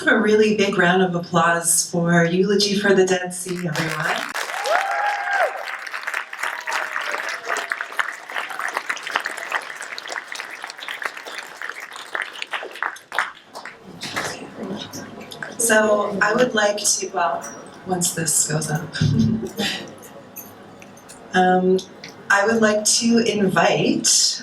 have a really big round of applause for Eulogy for the Dead Sea, everyone. So I would like to, well, once this goes up, I would like to invite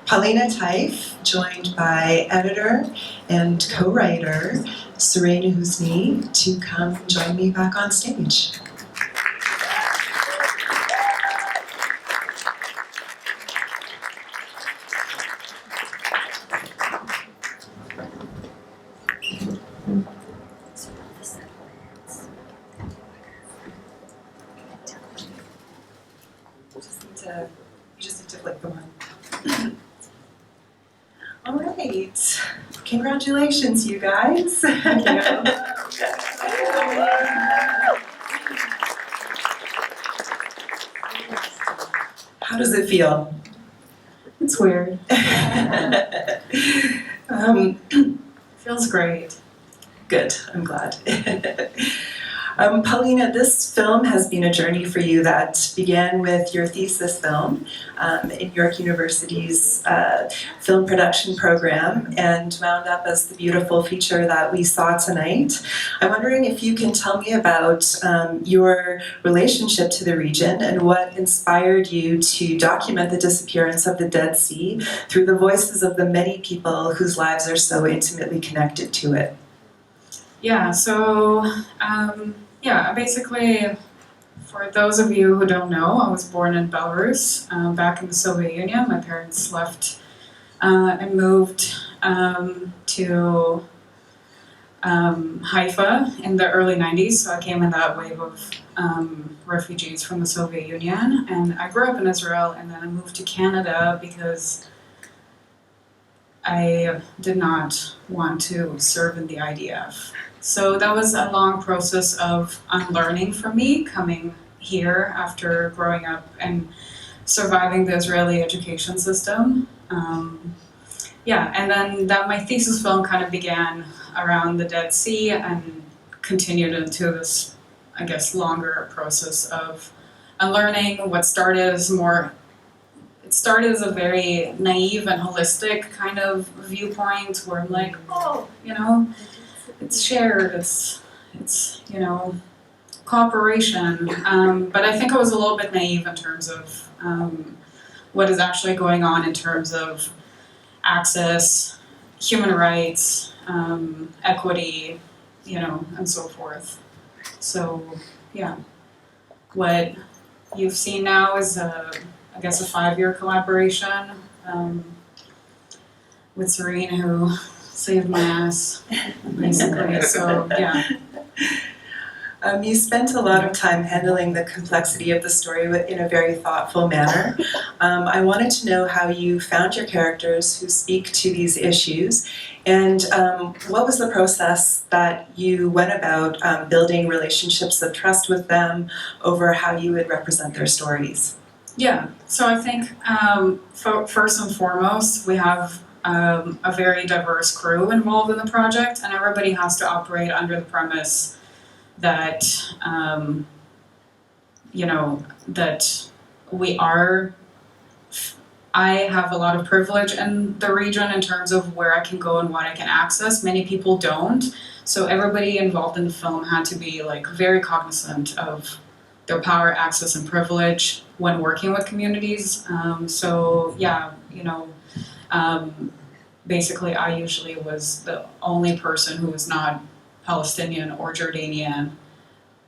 Polina Teif, joined by editor and co-writer Serene Husni, to come join me back on stage. You just need to flick the one. All right. Congratulations, you guys. Thank you. How does it feel? It's weird. Feels great. Good, I'm glad. Polina, this film has been a journey for you that began with your thesis film in York University's film production program and wound up as the beautiful feature that we saw tonight. I'm wondering if you can tell me about your relationship to the region and what inspired you to document the disappearance of the Dead Sea through the voices of the many people whose lives are so intimately connected to it. Yeah, so basically, for those of you who don't know, I was born in Belarus, back in the Soviet Union. My parents left and moved to Haifa in the early 90s, so I came in that wave of refugees from the Soviet Union, and I grew up in Israel, and then I moved to Canada because I did not want to serve in the IDF. So that was a long process of unlearning for me, coming here after growing up and surviving the Israeli education system. And then my thesis film kind of began around the Dead Sea and continued into this, I guess, longer process of unlearning. It started as a very naive and holistic kind of viewpoint where I'm like, it's shared, it's cooperation. But I think I was a little bit naive in terms of what is actually going on in terms of access, human rights, equity, and so forth. So, what you've seen now is a 5-year collaboration with Serene, who saved my ass, basically. So, yeah. You spent a lot of time handling the complexity of the story in a very thoughtful manner. I wanted to know how you found your characters who speak to these issues, and what was the process that you went about building relationships of trust with them over how you would represent their stories? Yeah, so I think first and foremost, we have a very diverse crew involved in the project, and everybody has to operate under the premise that that I have a lot of privilege in the region in terms of where I can go and what I can access. Many people don't, so everybody involved in the film had to be very cognizant of their power, access, and privilege when working with communities. Basically, I usually was the only person who was not Palestinian or Jordanian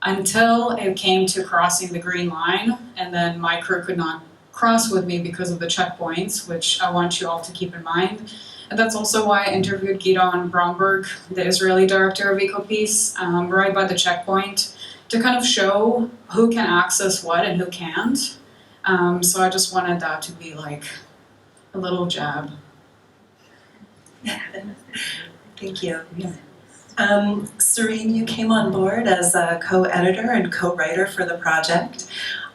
until it came to crossing the green line, and then my crew could not cross with me because of the checkpoints, which I want you all to keep in mind. And that's also why I interviewed Gidon Bromberg, the Israeli director of EcoPeace, right by the checkpoint, to kind of show who can access what and who can't. So I just wanted that to be a little jab. Thank you. Yeah. Serene, you came on board as a co-editor and co-writer for the project.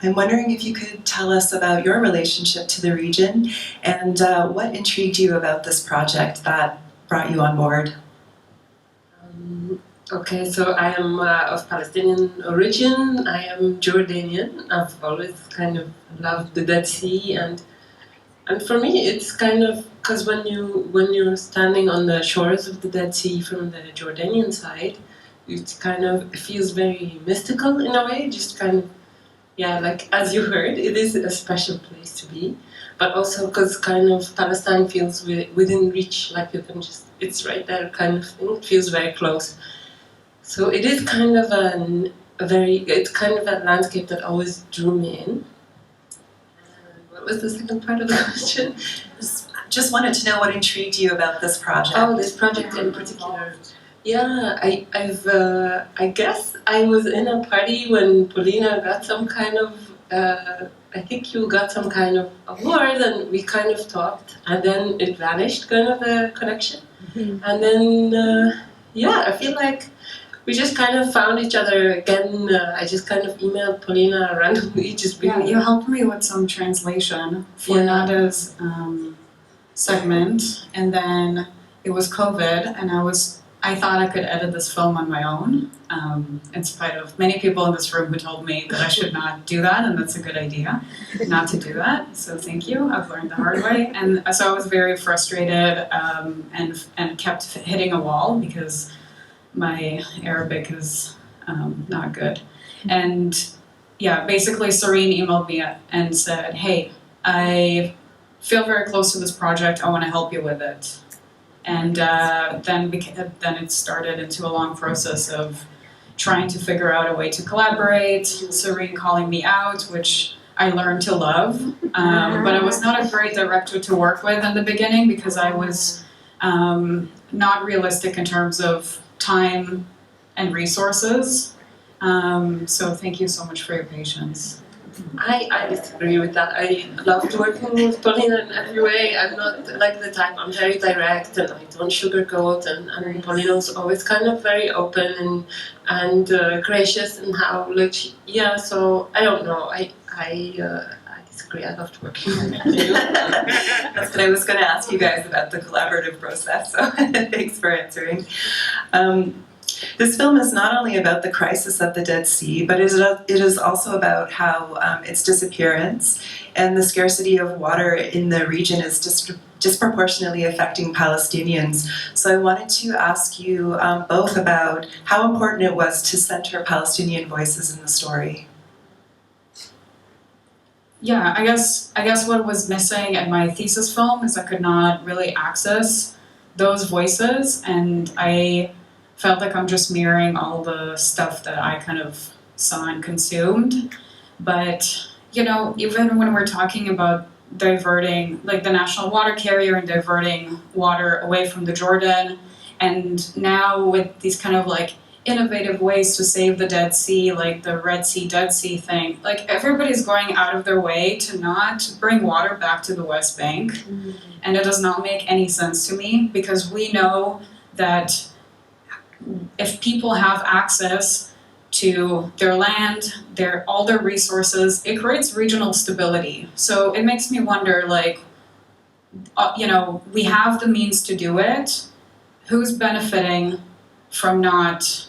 I'm wondering if you could tell us about your relationship to the region and what intrigued you about this project that brought you on board. Okay, so I am of Palestinian origin. I am Jordanian. I've always kind of loved the Dead Sea, and for me, it's kind of because when you're standing on the shores of the Dead Sea from the Jordanian side, it feels very mystical in a way. Just kind of, yeah, like as you heard, it is a special place to be, but also because kind of Palestine feels within reach, like you can just, it's right there, kind of thing. It feels very close. So it is kind of it's kind of a landscape that always drew me in. What was the second part of the question? Just wanted to know what intrigued you about this project. Oh, this project in particular. Yeah, I guess I was in a party when Polina got some kind of, I think you got some kind of award, and we kind of talked, and then it vanished, kind of the connection. Mm-hmm. And then, yeah, I feel like we just kind of found each other again. I just kind of emailed Polina randomly, just yeah, you helped me with some translation for Nada's segment, and then it was COVID, and I thought I could edit this film on my own, in spite of many people in this room who told me that I should not do that, and that's a good idea, not to do that. So thank you. I've learned the hard way, and so I was very frustrated, and kept hitting a wall because my Arabic is not good. And yeah, basically Serene emailed me and said, hey, I feel very close to this project, I want to help you with it. And then it started into a long process of trying to figure out a way to collaborate, Serene calling me out, which I learned to love. But I was not a great director to work with in the beginning because I was not realistic in terms of time and resources. So thank you so much for your patience. I disagree with that. I loved working with Polina in every way. I'm not like the type, I'm very direct and I don't sugarcoat, and Polina's always kind of very open and gracious and how, like, so I don't know. I disagree. I loved working with you. That's what I was going to ask you guys about, the collaborative process, so thanks for answering. This film is not only about the crisis of the Dead Sea, but it is also about how its disappearance and the scarcity of water in the region is disproportionately affecting Palestinians. So I wanted to ask you both about how important it was to center Palestinian voices in the story. Yeah, I guess what was missing in my thesis film is I could not really access those voices, and I felt like I'm just mirroring all the stuff that I kind of saw and consumed. But, even when we're talking about diverting, like the national water carrier and diverting water away from the Jordan, and now with these kind of like innovative ways to save the Dead Sea, like the Red Sea, Dead Sea thing, like everybody's going out of their way to not bring water back to the West Bank. Mm-hmm. And it does not make any sense to me, because we know that if people have access to their land, all their resources, it creates regional stability. So it makes me wonder, like, we have the means to do it. Who's benefiting from not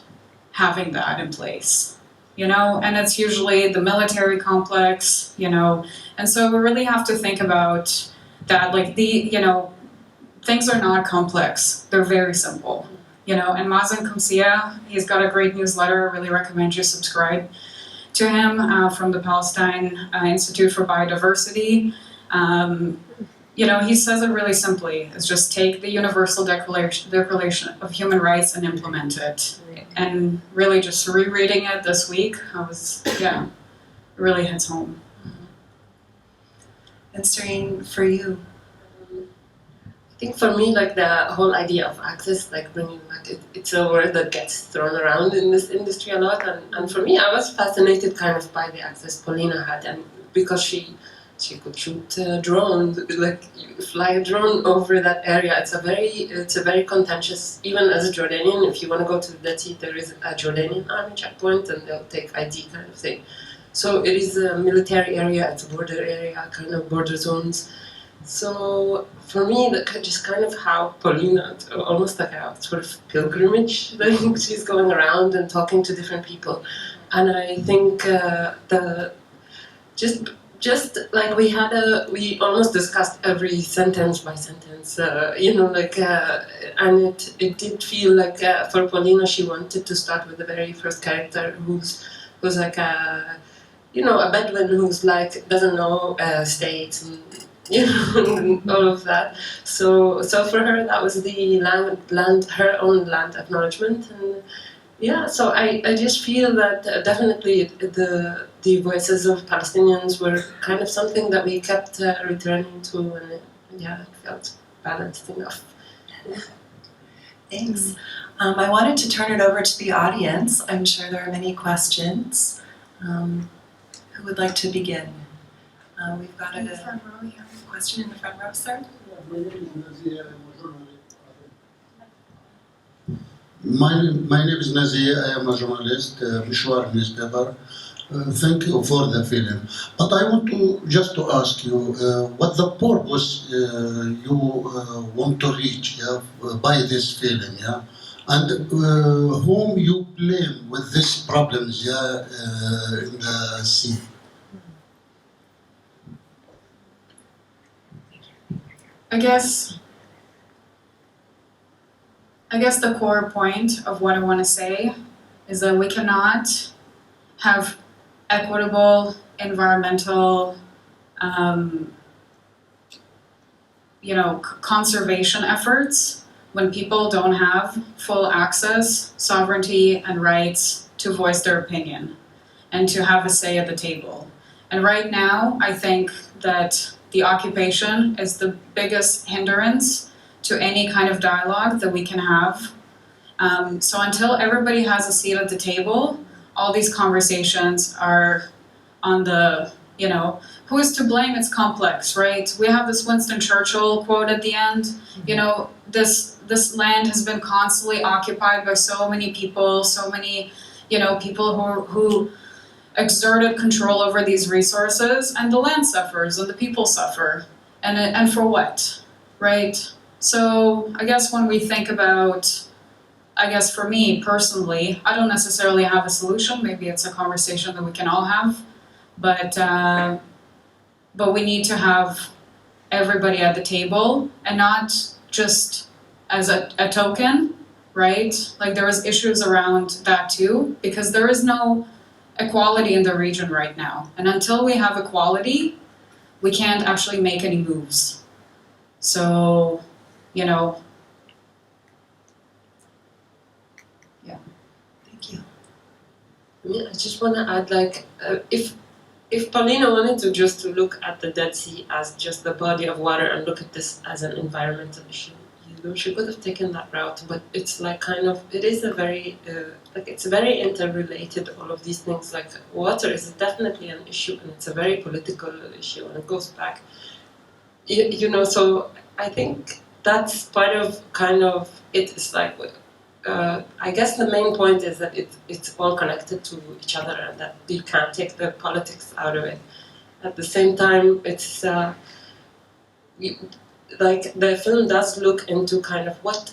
having that in place? And it's usually the military complex, and so we really have to think about that, like things are not complex, they're very simple. And Mazen Kumsia, he's got a great newsletter. I really recommend you subscribe to him, from the Palestine Institute for Biodiversity. He says it really simply. It's just take the Universal Declaration of Human Rights and implement it. And really just rereading it this week, it really hits home. And Serene, for you? I think for me, like the whole idea of access, like bringing back, it's a word that gets thrown around in this industry a lot. And for me, I was fascinated kind of by the access Polina had, and because she could shoot a drone, like fly a drone over that area. It's a very contentious, even as a Jordanian, if you want to go to the Dead Sea, there is a Jordanian army checkpoint and they'll take ID kind of thing. So it is a military area, it's a border area, kind of border zones. So for me, just kind of how Polina, almost like a sort of pilgrimage thing, she's going around and talking to different people, and I think just like we almost discussed every sentence by sentence, and it did feel like for Polina she wanted to start with the very first character who's like a Bedouin who's like doesn't know states and and all of that. So for her that was the her own land acknowledgement, and yeah. So I just feel that definitely the voices of Palestinians were kind of something that we kept returning to, and it felt balanced enough. Thanks. I wanted to turn it over to the audience. I'm sure there are many questions. Who would like to begin? We've got a question in the front row, sir. My name is Nazir. I am a journalist, Mishwar newspaper. Thank you for the film. But I want to ask you what the purpose you want to reach by this film, and whom you blame with these problems in the scene. I guess the core point of what I want to say is that we cannot have equitable environmental conservation efforts when people don't have full access, sovereignty, and rights to voice their opinion and to have a say at the table. And right now, I think that the occupation is the biggest hindrance to any kind of dialogue that we can have. So until everybody has a seat at the table, all these conversations are on the, who is to blame? It's complex, right? We have this Winston Churchill quote at the end. This land has been constantly occupied by so many people, people who exerted control over these resources, and the land suffers and the people suffer. And for what, right? So I guess when we think about, for me personally, I don't necessarily have a solution. Maybe it's a conversation that we can all have, but we need to have everybody at the table, and not just as a token, right? Like there is issues around that too, because there is no equality in the region right now. And until we have equality, we can't actually make any moves. So, yeah. Thank you. I just want to add, if Polina wanted to look at the Dead Sea as just the body of water and look at this as an environmental issue, she could have taken that route. But it's like it is a very it's very interrelated. All of these things, like water, is definitely an issue, and it's a very political issue, and it goes back. So I think that's part of it. Is like. I guess the main point is that it's all connected to each other, and that you can't take the politics out of it. At the same time, it's like the film does look into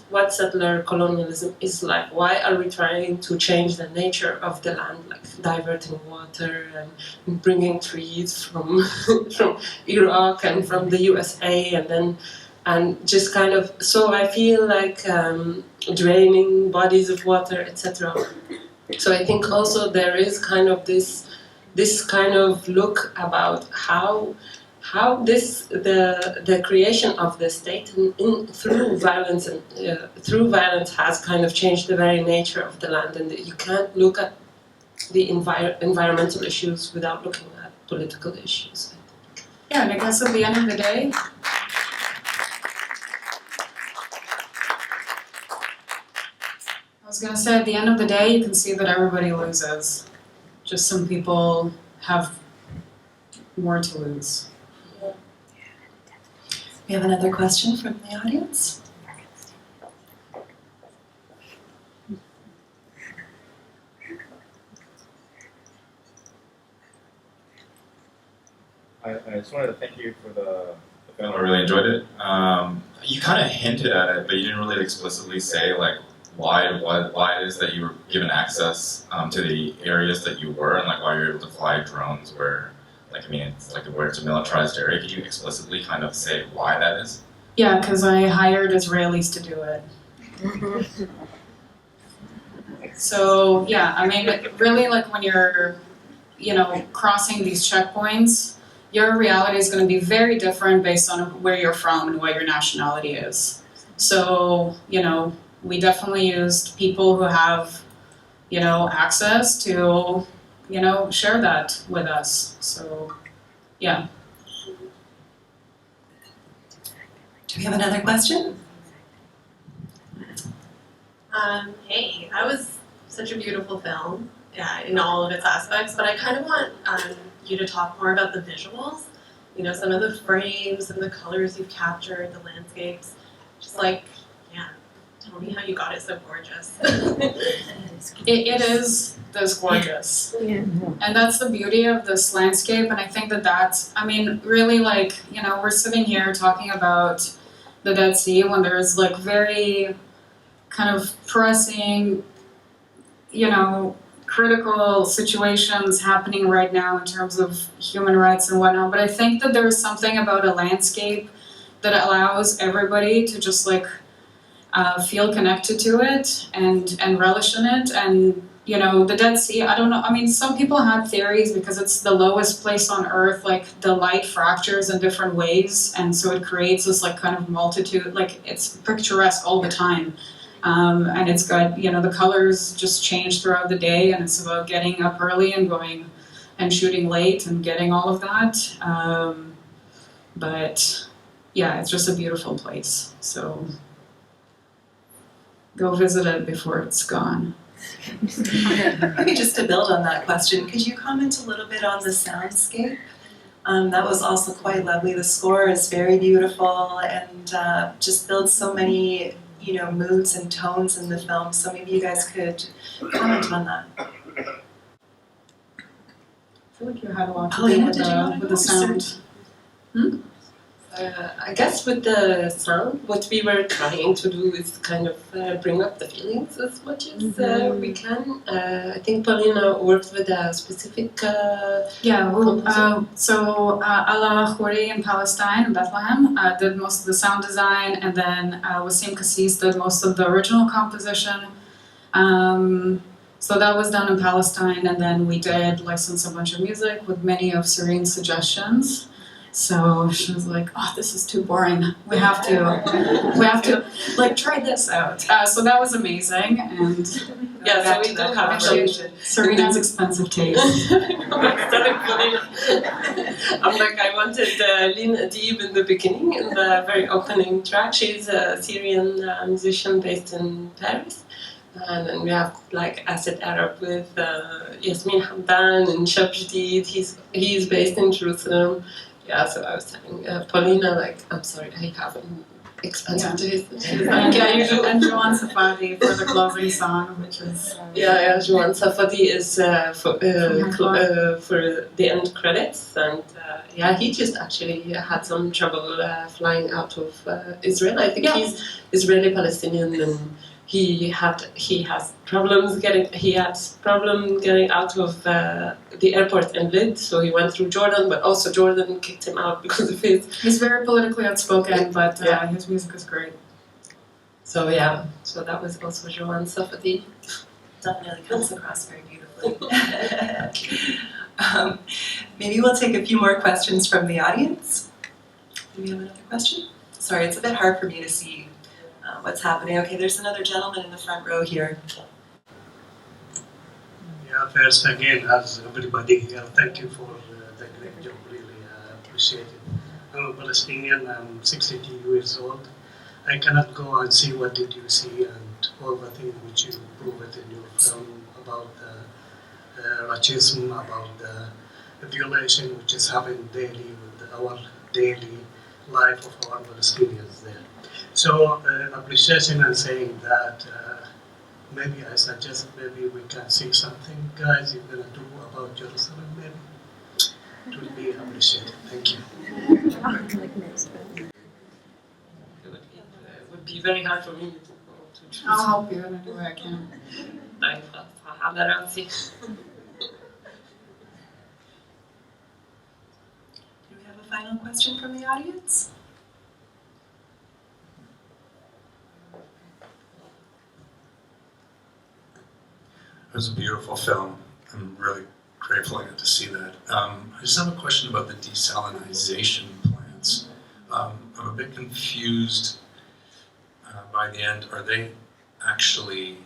what settler colonialism is like. Why are we trying to change the nature of the land, like diverting water and bringing trees from from Iraq and from the USA, and just so I feel like draining bodies of water, etc. So I think also there is this kind of look about how the creation of the state through violence has changed the very nature of the land, and you can't look at the environmental issues without looking at political issues. Yeah, and I guess at the end of the day, I was going to say, at the end of the day, you can see that everybody loses. Just some people have more to lose. We have another question from the audience. I just wanted to thank you for the film. I really enjoyed it. You kind of hinted at it, but you didn't really explicitly say like why it is that you were given access to the areas that you were, and like why you're able to fly drones where, like, I mean, it's like where it's a militarized area. Could you explicitly kind of say why that is? Yeah, because I hired Israelis to do it. So yeah, I mean, really, like when you're, crossing these checkpoints, your reality is going to be very different based on where you're from and what your nationality is. So, we definitely used people who have, access to, share that with us. So, yeah. Do we have another question? Hey, that was such a beautiful film, yeah, in all of its aspects, but I kind of want you to talk more about the visuals, some of the frames and the colors you've captured, the landscapes, just like, yeah, tell me how you got it so gorgeous. It is this gorgeous. Yeah. And that's the beauty of this landscape, and I think that's, I mean, really, like, we're sitting here talking about the Dead Sea when there's, like, very kind of pressing, critical situations happening right now in terms of human rights and whatnot, but I think that there's something about a landscape that allows everybody to just, like, feel connected to it and relish in it. And the Dead Sea, I don't know, I mean, some people have theories because it's the lowest place on earth, like the light fractures in different ways, and so it creates this like kind of multitude, like it's picturesque all the time. And it's got, the colors just change throughout the day, and it's about getting up early and going and shooting late and getting all of that. But yeah, it's just a beautiful place. So go visit it before it's gone. Maybe just to build on that question, could you comment a little bit on the soundscape? That was also quite lovely. The score is very beautiful and just builds so many, moods and tones in the film. So maybe you guys could comment on that. I feel like you had a lot to Polina, do with the sound. I guess with the sound, what we were trying to do is kind of bring up the feelings as much as we can. I think Polina worked with a specific So Ala Khouri in Palestine, in Bethlehem, did most of the sound design, and then Wasim Kassis did most of the original composition. So that was done in Palestine, and then we did license a bunch of music with many of Serene's suggestions. So she was like, "Oh, this is too boring. We have to, like, try this out." So that was amazing, and so we do have appreciation. Serene has expensive taste. I'm like, I wanted Lynn Adib in the beginning, in the very opening track. She's a Syrian musician based in Paris. And then we have like Asad Arab with Yasmin Hamdan and Shab Jadid. He's based in Jerusalem. Yeah, so I was telling Polina, like, I'm sorry, I have an expensive taste. Like, yeah, you do. And Joan Safadi for the closing song, which is... Joan Safadi is for the end credits. And he just actually had some trouble flying out of Israel. I think he's Israeli-Palestinian, and he has problems getting out of the airport in Lid, so he went through Jordan, but also Jordan kicked him out because of his... He's very politically outspoken, but his music is great. So so that was also Joan Safadi. Definitely comes across very beautifully. Maybe we'll take a few more questions from the audience. Do we have another question? Sorry, it's a bit hard for me to see what's happening. Okay, there's another gentleman in the front row here. Yeah, first again, as everybody here, thank you for the great job, really appreciate it. I'm a Palestinian, I'm 62 years old. I cannot go and see what did you see and all the things which you prove it in your film about the racism, about the violation which is happening daily with our daily life of our Palestinians there. So appreciation and saying that maybe I suggest maybe we can see something, guys, you're gonna do about Jerusalem, maybe. It will be appreciated. Thank you. be very hard for me to choose. I'll help you in any way I can. Nej, fra ham er der til. Do we have a final question from the audience? It was a beautiful film. I'm really grateful I got to see that. I just have a question about the desalinization plants. I'm a bit confused by the end. Are they actually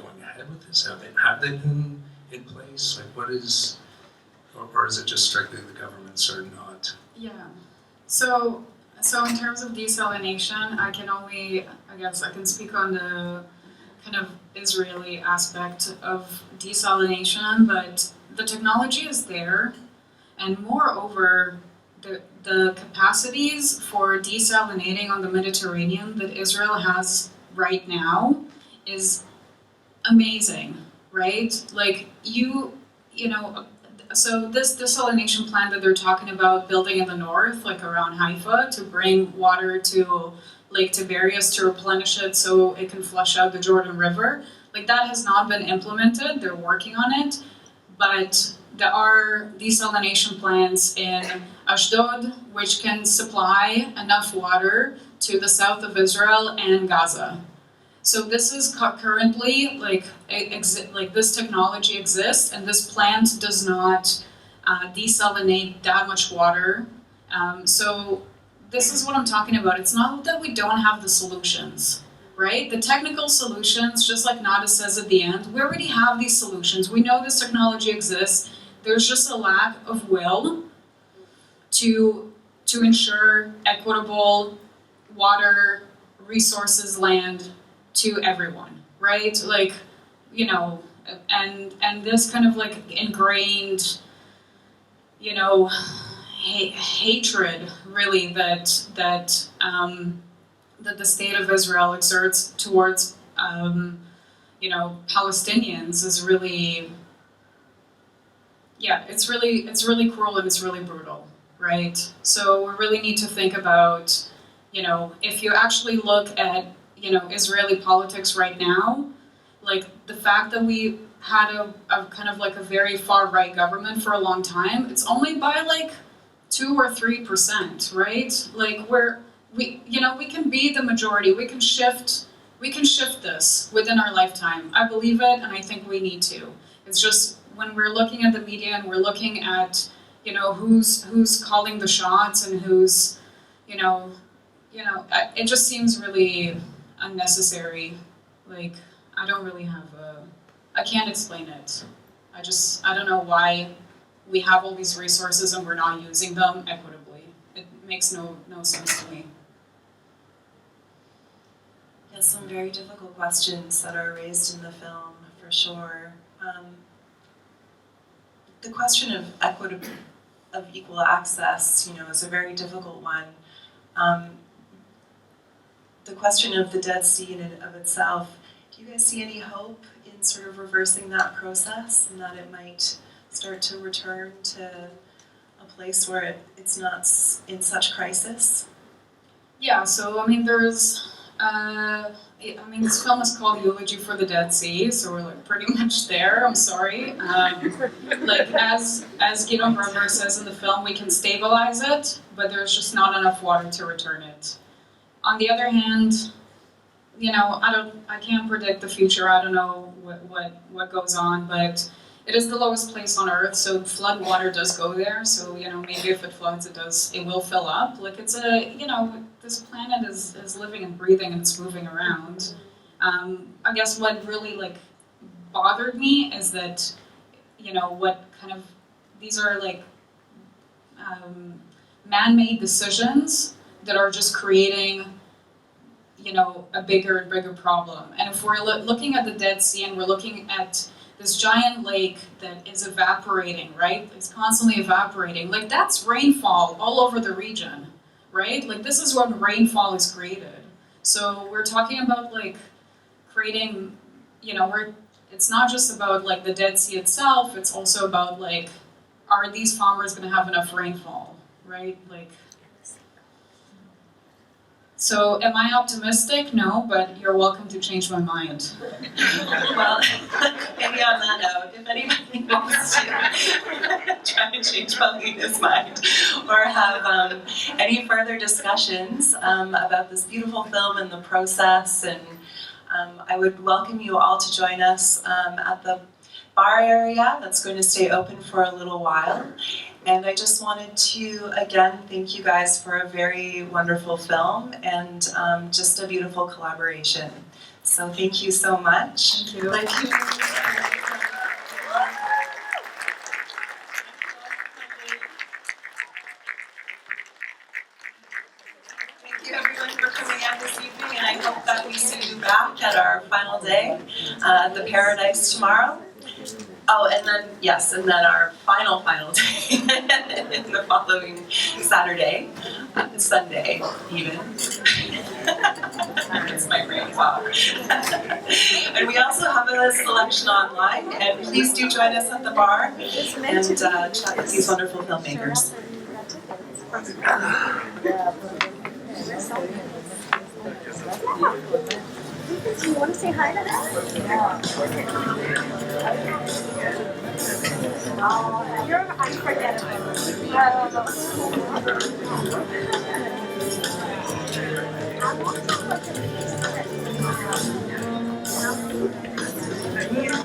going ahead with this? Have they been in place? Like, what is, or is it just strictly the governments or not? Yeah. So in terms of desalination, I can speak on the kind of Israeli aspect of desalination, but the technology is there, and moreover, the capacities for desalinating on the Mediterranean that Israel has right now is amazing, right? Like so this desalination plant that they're talking about building in the north, like around Haifa, to bring water to Lake Tiberias to replenish it so it can flush out the Jordan River, like that has not been implemented. They're working on it, but there are desalination plants in Ashdod which can supply enough water to the south of Israel and Gaza. So this is currently this technology exists, and this plant does not desalinate that much water. So this is what I'm talking about. It's not that we don't have the solutions, right? The technical solutions, just like Nada says at the end, we already have these solutions. We know this technology exists. There's just a lack of will to ensure equitable water, resources, land to everyone, right? Like, and this kind of like ingrained, hatred really that the state of Israel exerts towards Palestinians is really, it's really cruel and it's really brutal, right? So we really need to think about, if you actually look at Israeli politics right now, like the fact that we had a kind of like a very far right government for a long time, it's only by like 2 or 3%, right? Like we can be the majority. We can shift this within our lifetime. I believe it, and I think we need to. It's just when we're looking at the media and we're looking at who's calling the shots and who's it just seems really unnecessary. Like I don't really have I can't explain it. I don't know why we have all these resources and we're not using them equitably. It makes no sense to me. Yes, some very difficult questions that are raised in the film, for sure. The question of equal access, is a very difficult one. The question of the Dead Sea in and of itself, do you guys see any hope in sort of reversing that process and that it might start to return to a place where it's not in such crisis? Yeah, so there's this film is called Eulogy for the Dead Sea, so we're like pretty much there. I'm sorry. Like as Guido Brummer says in the film, we can stabilize it, but there's just not enough water to return it. On the other hand, I can't predict the future. I don't know what goes on, but it is the lowest place on Earth, so flood water does go there. So maybe if it floods, it will fill up. Like it's this planet is living and breathing and it's moving around. I guess what really like bothered me is that what kind of these are like man-made decisions that are just creating a bigger and bigger problem. And if we're looking at the Dead Sea and we're looking at this giant lake that is evaporating, right? It's constantly evaporating. Like that's rainfall all over the region, right? Like this is when rainfall is created. So we're talking about like creating, it's not just about like the Dead Sea itself, it's also about like, are these farmers gonna have enough rainfall, right? Like, So, am I optimistic? No, but you're welcome to change my mind. Well, maybe on that note, if anybody wants to try to change Polina's mind or have any further discussions about this beautiful film and the process, and I would welcome you all to join us at the bar area that's going to stay open for a little while. And I just wanted to, again, thank you guys for a very wonderful film and just a beautiful collaboration. So thank you so much. Thank you. Thank you. Thank you everyone for coming out this evening, and I hope that we see you back at our final day at the Paradise tomorrow. Oh, and then, yes, and then our final day the following Saturday, Sunday even. It's my brain fog. And we also have a selection online, and please do join us at the bar and chat with these wonderful filmmakers. Do you want to say hi to them? You're unforgettable.